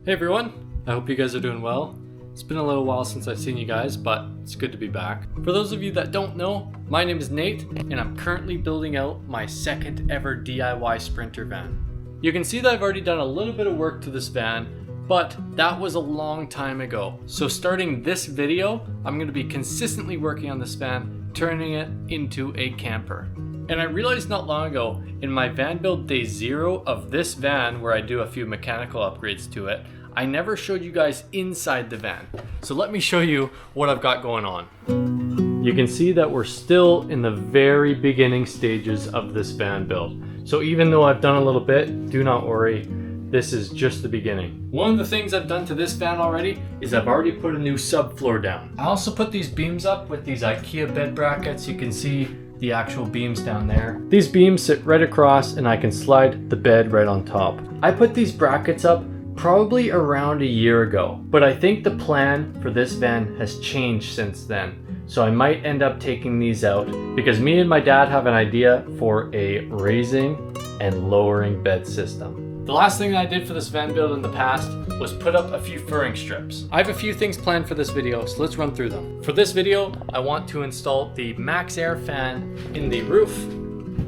Hey everyone, I hope you guys are doing well. It's been a little while since I've seen you guys, but it's good to be back. For those of you that don't know, my name is Nate, and I'm currently building out my second ever DIY Sprinter van. You can see that I've already done a little bit of work to this van, but that was a long time ago. So starting this video, I'm going to be consistently working on this van, turning it into a camper. And I realized not long ago, in my van build day 0 of this van, where I do a few mechanical upgrades to it, I never showed you guys inside the van. So let me show you what I've got going on. You can see that we're still in the very beginning stages of this van build. So even though I've done a little bit, do not worry, this is just the beginning. One of the things I've done to this van already is I've already put a new subfloor down. I also put these beams up with these IKEA bed brackets. You can see the actual beams down there. These beams sit right across and I can slide the bed right on top. I put these brackets up probably around a year ago, but I think the plan for this van has changed since then. So I might end up taking these out because me and my dad have an idea for a raising and lowering bed system. The last thing that I did for this van build in the past was put up a few furring strips. I have a few things planned for this video, so let's run through them. For this video, I want to install the MAXXAIR fan in the roof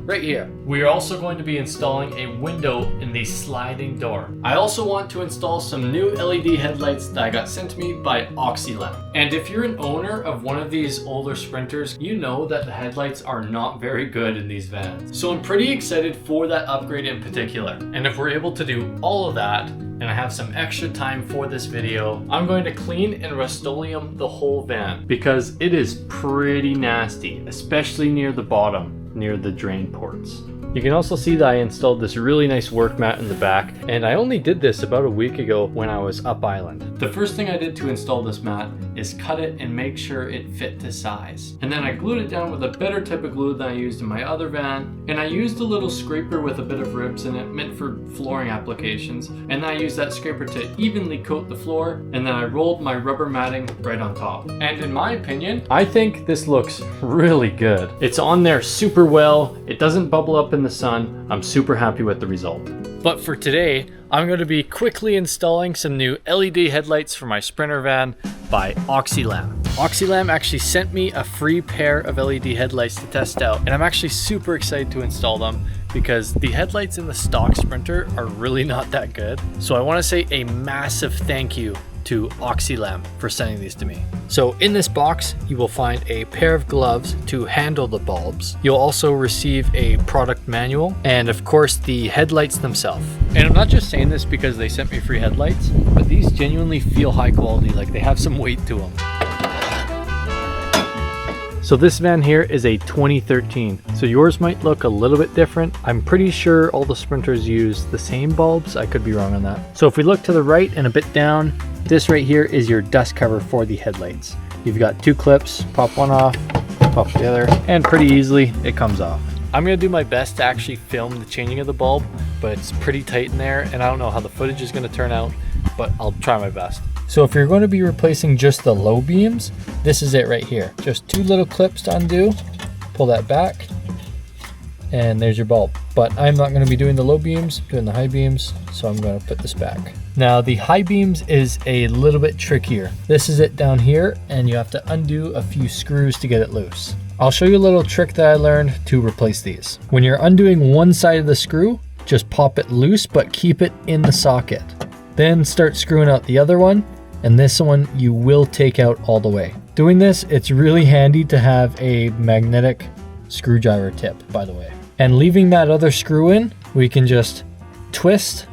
right here. We are also going to be installing a window in the sliding door. I also want to install some new LED headlights that I got sent to me by OXILAM. And if you're an owner of one of these older Sprinters, you know that the headlights are not very good in these vans. So I'm pretty excited for that upgrade in particular. And if we're able to do all of that, and I have some extra time for this video, I'm going to clean and Rust-Oleum the whole van because it is pretty nasty, especially near the bottom, near the drain ports. You can also see that I installed this really nice work mat in the back, and I only did this about a week ago when I was up island. The first thing I did to install this mat is cut it and make sure it fit to size. And then I glued it down with a better type of glue than I used in my other van, and I used a little scraper with a bit of ribs in it meant for flooring applications, and then I used that scraper to evenly coat the floor, and then I rolled my rubber matting right on top. And in my opinion, I think this looks really good. It's on there super well, it doesn't bubble up in the sun. I'm super happy with the result. But for today, I'm going to be quickly installing some new LED headlights for my Sprinter van by OXILAM. OXILAM actually sent me a free pair of LED headlights to test out, and I'm actually super excited to install them because the headlights in the stock Sprinter are really not that good. So I want to say a massive thank you to OXILAM for sending these to me. So in this box, you will find a pair of gloves to handle the bulbs. You'll also receive a product manual and of course the headlights themselves. And I'm not just saying this because they sent me free headlights, but these genuinely feel high quality, like they have some weight to them. So this van here is a 2013, so yours might look a little bit different. I'm pretty sure all the Sprinters use the same bulbs. I could be wrong on that. So if we look to the right and a bit down, this right here is your dust cover for the headlights. You've got 2 clips, pop one off, pop the other, and pretty easily it comes off. I'm gonna do my best to actually film the changing of the bulb, but it's pretty tight in there and I don't know how the footage is gonna turn out, but I'll try my best. So if you're going to be replacing just the low beams, this is it right here. Just 2 little clips to undo, pull that back, and there's your bulb. But I'm not going to be doing the low beams, doing the high beams, so I'm going to put this back. Now the high beams is a little bit trickier. This is it down here, and you have to undo a few screws to get it loose. I'll show you a little trick that I learned to replace these. When you're undoing one side of the screw, just pop it loose, but keep it in the socket. Then start screwing out the other one, and this one you will take out all the way. Doing this, it's really handy to have a magnetic screwdriver tip, by the way. And leaving that other screw in, we can just twist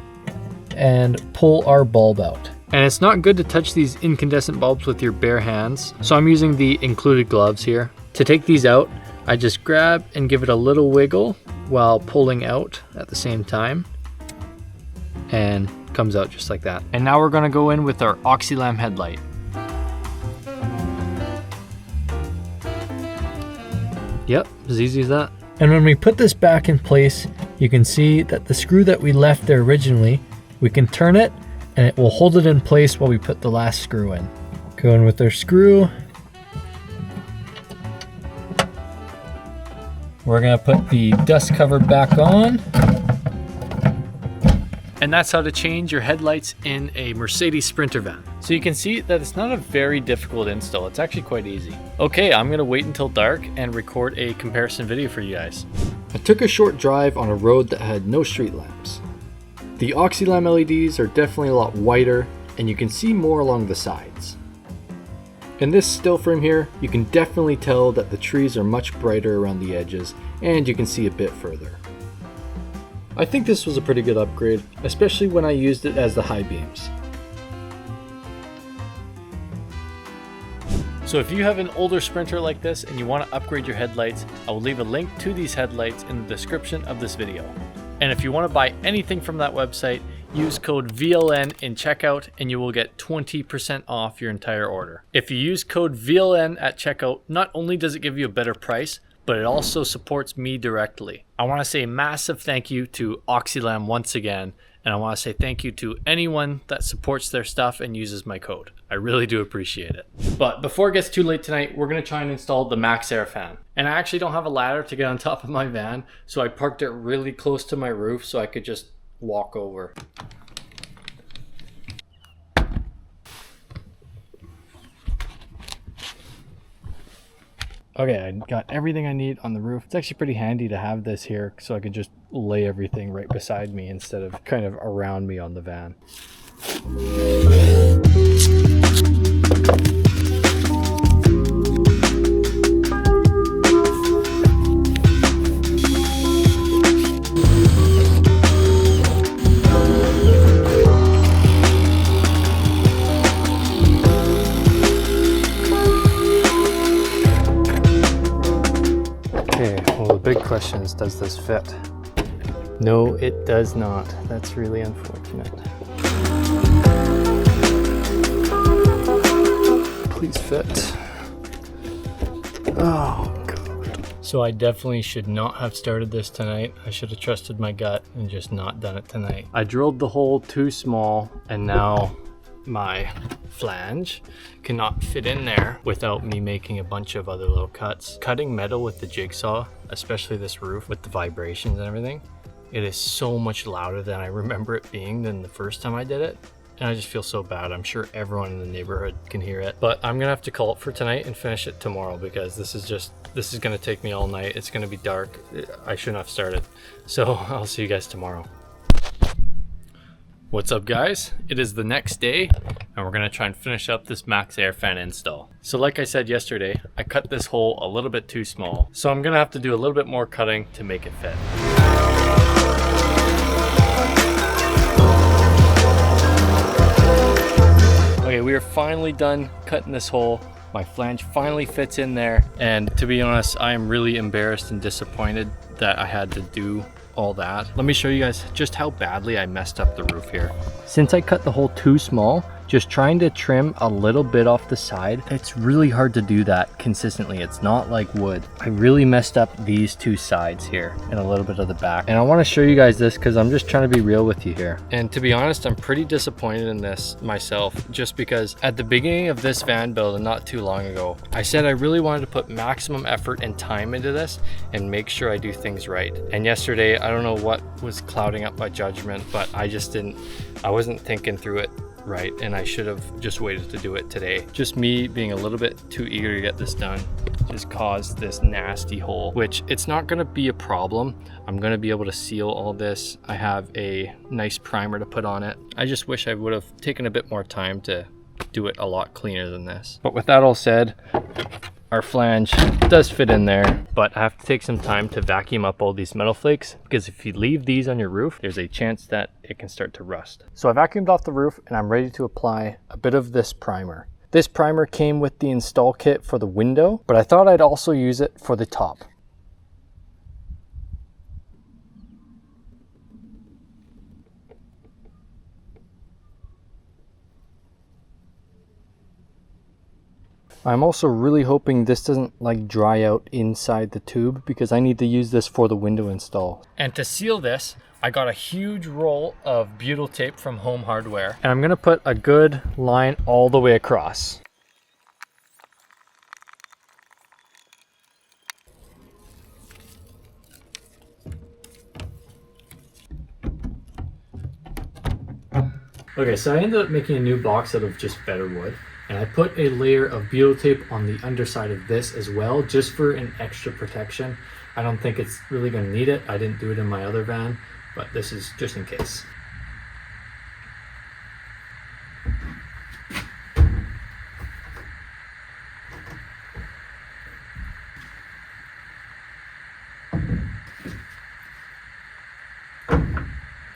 and pull our bulb out. And it's not good to touch these incandescent bulbs with your bare hands, so I'm using the included gloves here. To take these out, I just grab and give it a little wiggle while pulling out at the same time, and comes out just like that. And now we're going to go in with our OXILAM headlight. Yep, as easy as that. And when we put this back in place, you can see that the screw that we left there originally, we can turn it and it will hold it in place while we put the last screw in. Go in with our screw. We're going to put the dust cover back on. And that's how to change your headlights in a Mercedes Sprinter van. So you can see that it's not a very difficult install. It's actually quite easy. Okay, I'm gonna wait until dark and record a comparison video for you guys. I took a short drive on a road that had no street lamps. The OXILAM LEDs are definitely a lot whiter, and you can see more along the sides. In this still frame here, you can definitely tell that the trees are much brighter around the edges, and you can see a bit further. I think this was a pretty good upgrade, especially when I used it as the high beams. So if you have an older Sprinter like this and you want to upgrade your headlights, I will leave a link to these headlights in the description of this video. And if you want to buy anything from that website, use code VLN in checkout and you will get 20% off your entire order. If you use code VLN at checkout, not only does it give you a better price, but it also supports me directly. I want to say a massive thank you to OXILAM once again, and I want to say thank you to anyone that supports their stuff and uses my code. I really do appreciate it. But before it gets too late tonight, we're going to try and install the MAXXAIR fan. And I actually don't have a ladder to get on top of my van, so I parked it really close to my roof so I could just walk over. Okay, I got everything I need on the roof. It's actually pretty handy to have this here so I can just lay everything right beside me instead of kind of around me on the van. Okay, well the big question is, does this fit? No, it does not. That's really unfortunate. Please fit. Oh God. So I definitely should not have started this tonight. I should have trusted my gut and just not done it tonight. I drilled the hole too small and now my flange cannot fit in there without me making a bunch of other little cuts. Cutting metal with the jigsaw, especially this roof with the vibrations and everything, it is so much louder than I remember it being than the first time I did it. And I just feel so bad. I'm sure everyone in the neighborhood can hear it. But I'm gonna have to call it for tonight and finish it tomorrow because this is gonna take me all night. It's gonna be dark. I shouldn't have started. So I'll see you guys tomorrow. What's up guys? It is the next day and we're gonna try and finish up this MAXXAIR fan install. So like I said yesterday, I cut this hole a little bit too small. So I'm gonna have to do a little bit more cutting to make it fit. Okay, we are finally done cutting this hole. My flange finally fits in there. And to be honest, I am really embarrassed and disappointed that I had to do all that. Let me show you guys just how badly I messed up the roof here. Since I cut the hole too small, just trying to trim a little bit off the side, it's really hard to do that consistently. It's not like wood. I really messed up these two sides here and a little bit of the back. And I want to show you guys this because I'm just trying to be real with you here. And to be honest, I'm pretty disappointed in this myself, just because at the beginning of this van build and not too long ago, I said I really wanted to put maximum effort and time into this and make sure I do things right. And yesterday, I don't know what was clouding up my judgment, but I wasn't thinking through it right, and I should have just waited to do it today. Just me being a little bit too eager to get this done just caused this nasty hole, which it's not going to be a problem. I'm going to be able to seal all this. I have a nice primer to put on it. I just wish I would have taken a bit more time to do it a lot cleaner than this. But with that all said, our flange does fit in there, but I have to take some time to vacuum up all these metal flakes because if you leave these on your roof, there's a chance that it can start to rust. So I vacuumed off the roof and I'm ready to apply a bit of this primer. This primer came with the install kit for the window, but I thought I'd also use it for the top. I'm also really hoping this doesn't like dry out inside the tube because I need to use this for the window install. And to seal this, I got a huge roll of butyl tape from Home Hardware. And I'm gonna put a good line all the way across. Okay, so I ended up making a new box out of just better wood, and I put a layer of butyl tape on the underside of this as well, just for an extra protection. I don't think it's really going to need it. I didn't do it in my other van, but this is just in case.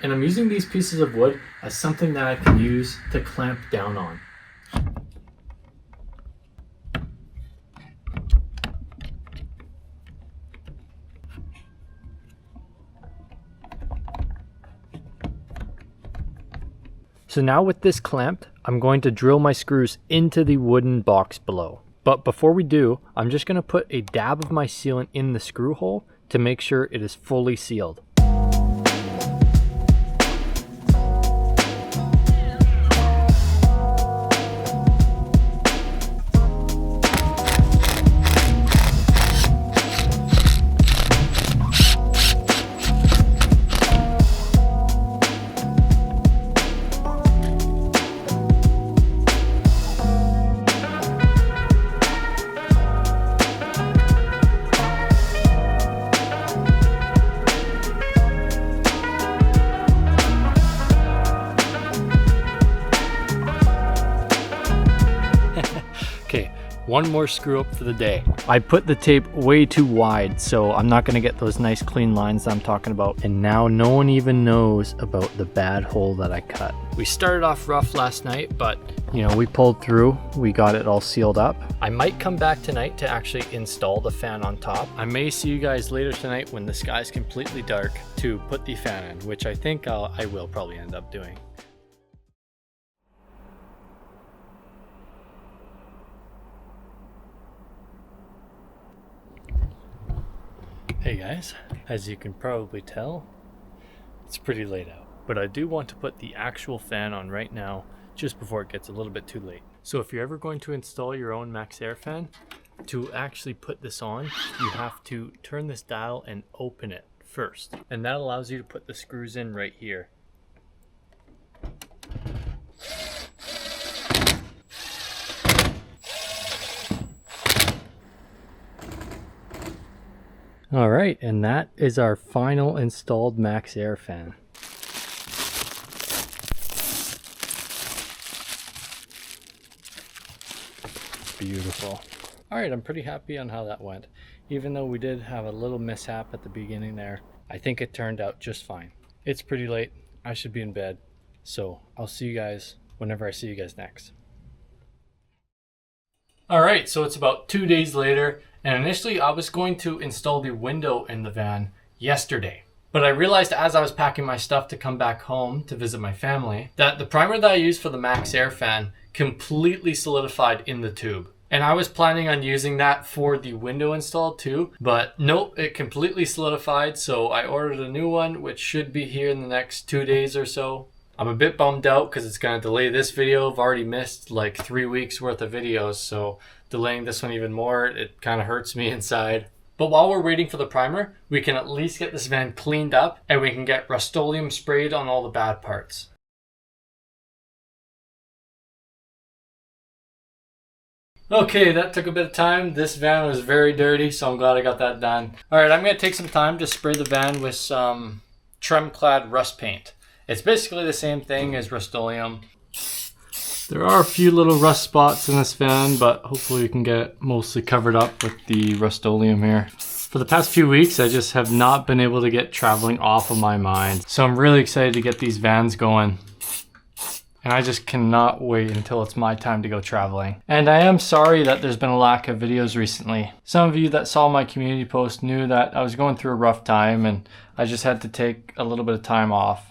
And I'm using these pieces of wood as something that I can use to clamp down on. So now with this clamped, I'm going to drill my screws into the wooden box below. But before we do, I'm just going to put a dab of my sealant in the screw hole to make sure it is fully sealed. Okay, one more screw up for the day. I put the tape way too wide, so I'm not gonna get those nice clean lines that I'm talking about. And now no one even knows about the bad hole that I cut. We started off rough last night, but you know, we pulled through. We got it all sealed up. I might come back tonight to actually install the fan on top. I may see you guys later tonight when the sky's completely dark to put the fan in, which I think I will probably end up doing. Hey guys, as you can probably tell, it's pretty late out, but I do want to put the actual fan on right now just before it gets a little bit too late. So if you're ever going to install your own MAXXAIR fan, to actually put this on, you have to turn this dial and open it first. And that allows you to put the screws in right here. All right, and that is our final installed MAXXAIR fan. Beautiful. All right, I'm pretty happy on how that went. Even though we did have a little mishap at the beginning there, I think it turned out just fine. It's pretty late. I should be in bed. So I'll see you guys whenever I see you guys next. All right, so it's about 2 days later, and initially I was going to install the window in the van yesterday. But I realized as I was packing my stuff to come back home to visit my family, that the primer that I used for the MAXXAIR fan completely solidified in the tube. And I was planning on using that for the window install too, but nope, it completely solidified, so I ordered a new one, which should be here in the next 2 days or so. I'm a bit bummed out because it's going to delay this video. I've already missed like 3 weeks worth of videos, so delaying this one even more, it kind of hurts me inside. But while we're waiting for the primer, we can at least get this van cleaned up and we can get Rust-Oleum sprayed on all the bad parts. Okay, that took a bit of time. This van was very dirty, so I'm glad I got that done. All right, I'm going to take some time to spray the van with some Trem-Clad rust paint. It's basically the same thing as Rust-Oleum. There are a few little rust spots in this van, but hopefully we can get it mostly covered up with the Rust-Oleum here. For the past few weeks, I just have not been able to get traveling off of my mind. So I'm really excited to get these vans going. And I just cannot wait until it's my time to go traveling. And I am sorry that there's been a lack of videos recently. Some of you that saw my community post knew that I was going through a rough time and I just had to take a little bit of time off.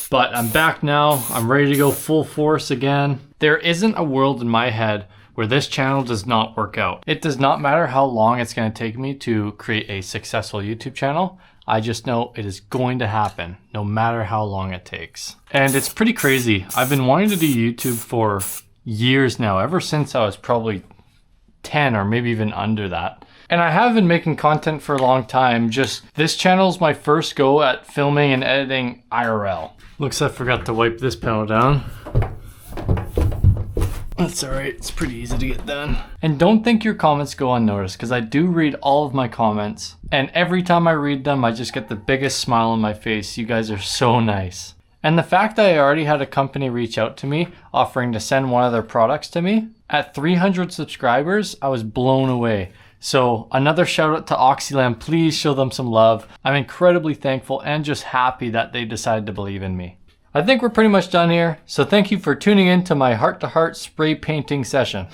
But I'm back now. I'm ready to go full force again. There isn't a world in my head where this channel does not work out. It does not matter how long it's going to take me to create a successful YouTube channel. I just know it is going to happen no matter how long it takes. And it's pretty crazy. I've been wanting to do YouTube for years now, ever since I was probably 10 or maybe even under that. And I have been making content for a long time, just this channel is my first go at filming and editing IRL. Looks like I forgot to wipe this panel down. That's alright, it's pretty easy to get done. And don't think your comments go unnoticed, because I do read all of my comments. And every time I read them, I just get the biggest smile on my face. You guys are so nice. And the fact that I already had a company reach out to me offering to send one of their products to me, at 300 subscribers, I was blown away. So another shout out to OXILAM, please show them some love. I'm incredibly thankful and just happy that they decided to believe in me. I think we're pretty much done here, so thank you for tuning in to my heart-to-heart spray painting session.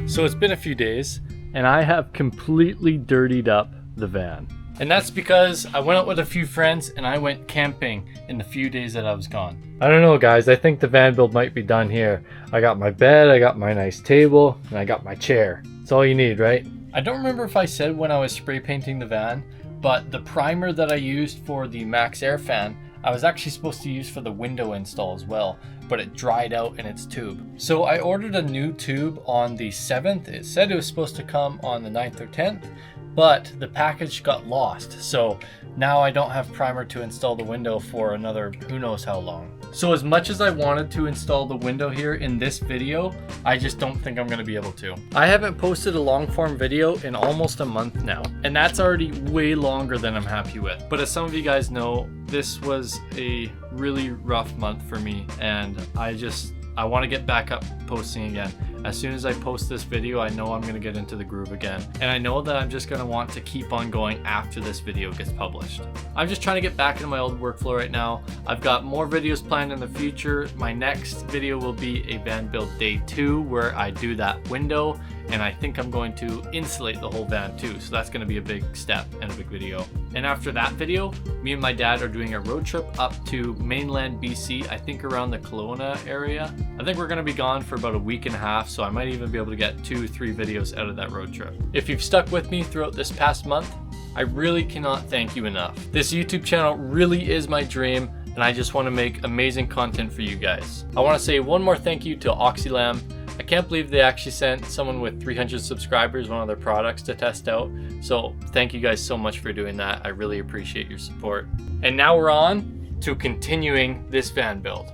So it's been a few days, and I have completely dirtied up the van. And that's because I went out with a few friends and I went camping in the few days that I was gone. I don't know guys, I think the van build might be done here. I got my bed, I got my nice table, and I got my chair. That's all you need, right? I don't remember if I said when I was spray painting the van, but the primer that I used for the MAXXAIR fan, I was actually supposed to use for the window install as well, but it dried out in its tube. So I ordered a new tube on the 7th. It said it was supposed to come on the 9th or 10th, but the package got lost. So now I don't have primer to install the window for another who knows how long. So as much as I wanted to install the window here in this video, I just don't think I'm gonna be able to. I haven't posted a long form video in almost a month now, and that's already way longer than I'm happy with. But as some of you guys know, this was a really rough month for me, and I want to get back up posting again. As soon as I post this video, I know I'm going to get into the groove again. And I know that I'm just going to want to keep on going after this video gets published. I'm just trying to get back into my old workflow right now. I've got more videos planned in the future. My next video will be a van build day 2 where I do that window, and I think I'm going to insulate the whole van too. So that's going to be a big step and a big video. And after that video, me and my dad are doing a road trip up to mainland BC, I think around the Kelowna area. I think we're going to be gone for about a week and a half, so I might even be able to get 2-3 videos out of that road trip. If you've stuck with me throughout this past month, I really cannot thank you enough. This YouTube channel really is my dream, and I just want to make amazing content for you guys. I want to say one more thank you to OXILAM. I can't believe they actually sent someone with 300 subscribers one of their products to test out. So thank you guys so much for doing that. I really appreciate your support. And now we're on to continuing this van build.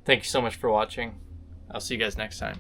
Thank you so much for watching. I'll see you guys next time.